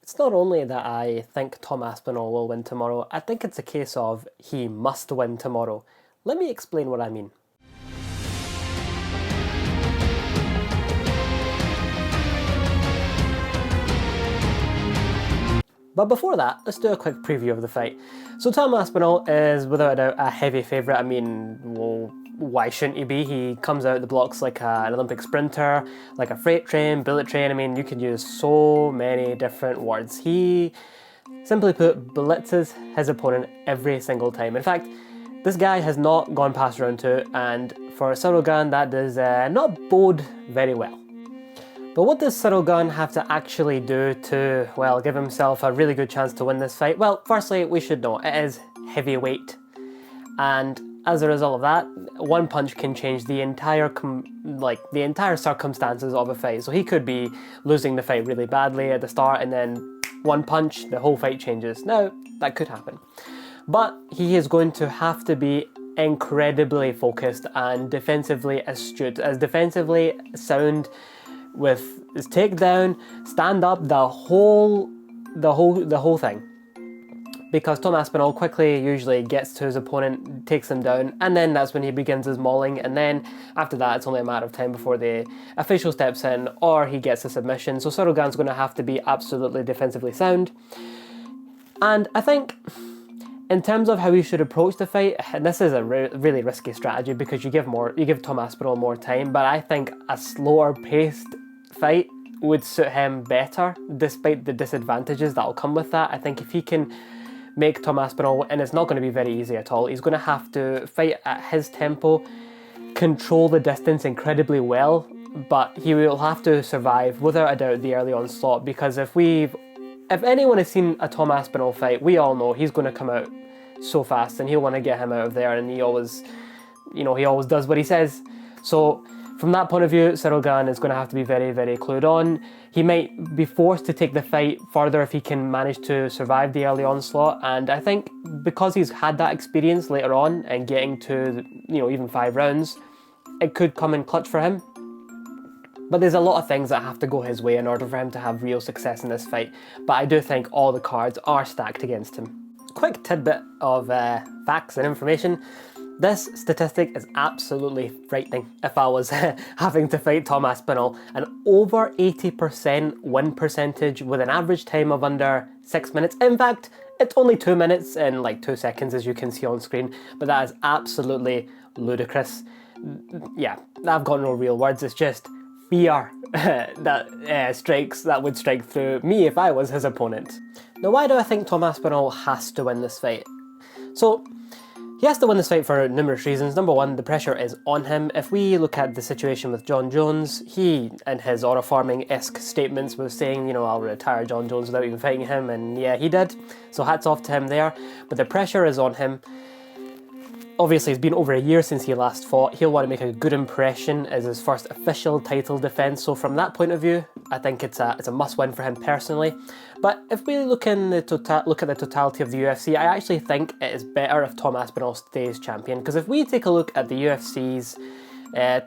It's not only that I think Tom Aspinall will win tomorrow, I think it's a case of he must win tomorrow. Let me explain what I mean. But before that, let's do a quick preview of the fight. So Tom Aspinall is without a doubt a heavy favourite. I mean, well, why shouldn't he be? He comes out the blocks like an Olympic sprinter, like a freight train, bullet train. I mean, you can use so many different words. He, simply put, blitzes his opponent every single time. In fact, this guy has not gone past round 2, and for CIRYL GANE that does not bode very well. But what does CIRYL GANE have to actually do to, well, give himself a really good chance to win this fight? Well, firstly, we should know it is heavyweight, and as a result of that, one punch can change the entire circumstances of a fight. So he could be losing the fight really badly at the start, and then one punch, the whole fight changes. Now, that could happen. But he is going to have to be incredibly focused and defensively astute, as defensively sound with his takedown, stand up, the whole thing. Because Tom Aspinall quickly usually gets to his opponent, takes him down, and then that's when he begins his mauling, and then after that it's only a matter of time before the official steps in or he gets a submission. So CIRYL GANE's going to have to be absolutely defensively sound. And I think in terms of how he should approach the fight, and this is a really risky strategy because you give Tom Aspinall more time, but I think a slower paced fight would suit him better, despite the disadvantages that'll come with that. I think if he can make Tom Aspinall, and it's not going to be very easy at all, he's going to have to fight at his tempo, control the distance incredibly well, but he will have to survive without a doubt the early onslaught, because if anyone has seen a Tom Aspinall fight, we all know he's going to come out so fast and he'll want to get him out of there, and he always does what he says. So from that point of view, CIRYL GANE is going to have to be very, very clued on. He might be forced to take the fight further if he can manage to survive the early onslaught, and I think because he's had that experience later on and getting to, even 5 rounds, it could come in clutch for him. But there's a lot of things that have to go his way in order for him to have real success in this fight, but I do think all the cards are stacked against him. Quick tidbit of facts and information. This statistic is absolutely frightening. If I was having to fight Tom Aspinall, an over 80% win percentage with an average time of under 6 minutes. In fact, it's only 2 minutes and like 2 seconds, as you can see on screen, but that is absolutely ludicrous. Yeah, I've got no real words. It's just fear that would strike through me if I was his opponent. Now, why do I think Tom Aspinall has to win this fight? So, he has to win this fight for numerous reasons. Number one, the pressure is on him. If we look at the situation with Jon Jones, he, in his aura farming-esque statements, was saying, I'll retire Jon Jones without even fighting him, and yeah, he did. So hats off to him there. But the pressure is on him. Obviously, it's been over a year since he last fought. He'll want to make a good impression as his first official title defence. So from that point of view, I think it's a must-win for him personally. But if we look at the totality of the UFC, I actually think it is better if Tom Aspinall stays champion. Because if we take a look at the UFC's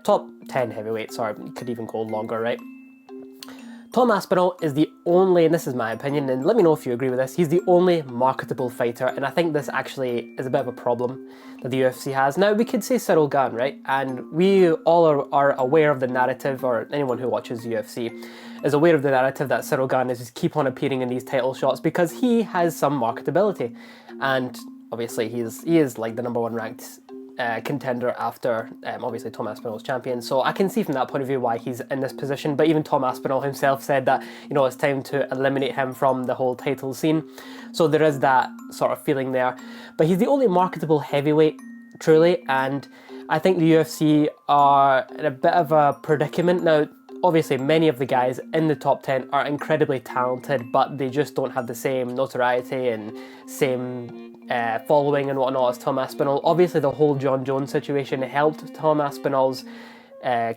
top 10 heavyweights, or you could even go longer, right? Tom Aspinall is the only, and this is my opinion, and let me know if you agree with this, he's the only marketable fighter, and I think this actually is a bit of a problem that the UFC has. Now, we could say CIRYL GANE, right? And we all are aware of the narrative, or anyone who watches UFC is aware of the narrative that CIRYL GANE is just keep on appearing in these title shots because he has some marketability. And obviously, he is like the #1 ranked contender after obviously Tom Aspinall's champion, so I can see from that point of view why he's in this position. But even Tom Aspinall himself said that it's time to eliminate him from the whole title scene, so there is that sort of feeling there. But he's the only marketable heavyweight, truly, and I think the UFC are in a bit of a predicament now. Obviously, many of the guys in the top 10 are incredibly talented, but they just don't have the same notoriety and same following and whatnot as Tom Aspinall. Obviously, the whole Jon Jones situation helped Tom Aspinall's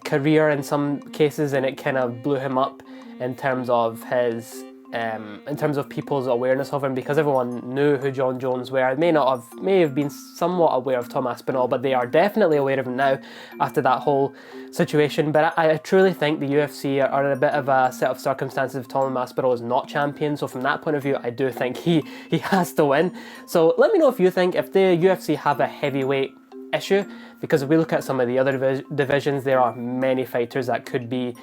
career in some cases, and it kind of blew him up in terms of his in terms of people's awareness of him, because everyone knew who John Jones were. May have been somewhat aware of Tom Aspinall, but they are definitely aware of him now after that whole situation. But I truly think the UFC are in a bit of a set of circumstances if Tom Aspinall is not champion. So from that point of view, I do think he has to win. So let me know if you think if the UFC have a heavyweight issue, because if we look at some of the other divisions, there are many fighters that could be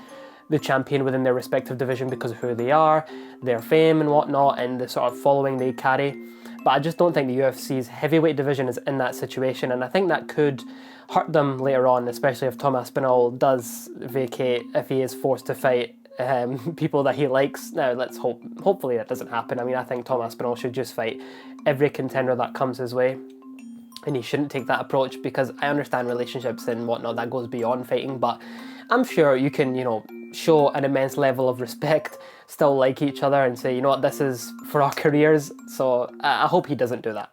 the champion within their respective division because of who they are, their fame and whatnot, and the sort of following they carry. But I just don't think the UFC's heavyweight division is in that situation, and I think that could hurt them later on, especially if Tom Aspinall does vacate, if he is forced to fight people that he likes. Now, let's hopefully that doesn't happen. I mean, I think Tom Aspinall should just fight every contender that comes his way, and he shouldn't take that approach, because I understand relationships and whatnot, that goes beyond fighting, but I'm sure you can, show an immense level of respect, still like each other, and say, you know what, this is for our careers. So I hope he doesn't do that.